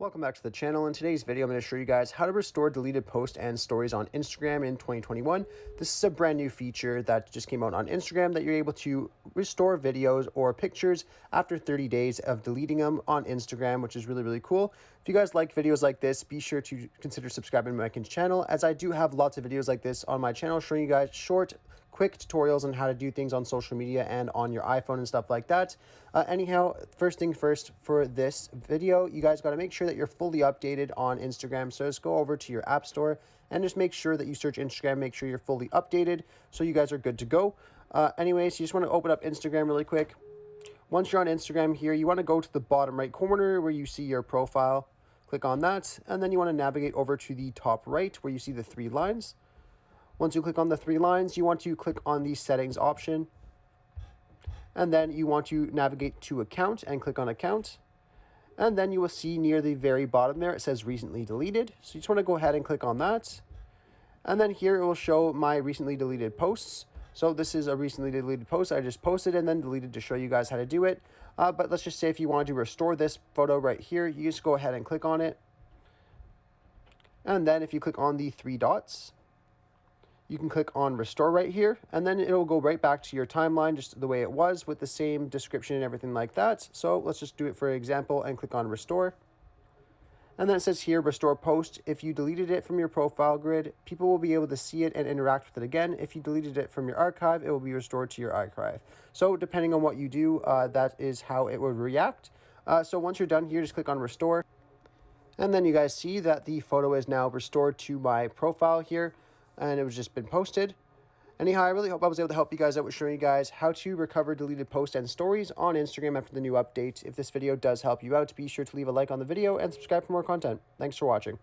Welcome back to the channel. In today's video, I'm going to show you guys how to restore deleted posts and stories on Instagram in 2021. This is a brand new feature that just came out on Instagram that you're able to restore videos or pictures after 30 days of deleting them on Instagram, which is really cool. If you guys like videos like this, be sure to consider subscribing to my channel, as I do have lots of videos like this on my channel showing you guys short, quick tutorials on how to do things on social media and on your iPhone and stuff like that. Anyhow, first thing first, for this video, you guys got to make sure that you're fully updated on Instagram. So just go over to your app store and just make sure that you search Instagram, make sure you're fully updated so you guys are good to go. Anyways, you just want to open up Instagram really quick. Once you're on Instagram here, you want to go to the bottom right corner where you see your profile. Click on that, and then you want to navigate over to the top right where you see the three lines. Once you click on the three lines, you want to click on the settings option, and then you want to navigate to account and click on account. And then you will see near the very bottom there, it says recently deleted. So you just want to go ahead and click on that. And then here it will show my recently deleted posts. So this is a recently deleted post I just posted and then deleted to show you guys how to do it. But let's just say if you want to restore this photo right here, you just go ahead and click on it. And then if you click on the three dots, you can click on restore right here, and then it'll go right back to your timeline just the way it was with the same description and everything like that. So let's just do it for example and click on restore. And then it says here, restore post. If you deleted it from your profile grid, people will be able to see it and interact with it again. If you deleted it from your archive, it will be restored to your archive. So depending on what you do, that is how it would react. So once you're done here, just click on restore. And then you guys see that the photo is now restored to my profile here, and it was just been posted. Anyhow, I really hope I was able to help you guys out with showing you guys how to recover deleted posts and stories on Instagram after the new update. If this video does help you out, be sure to leave a like on the video and subscribe for more content. Thanks for watching.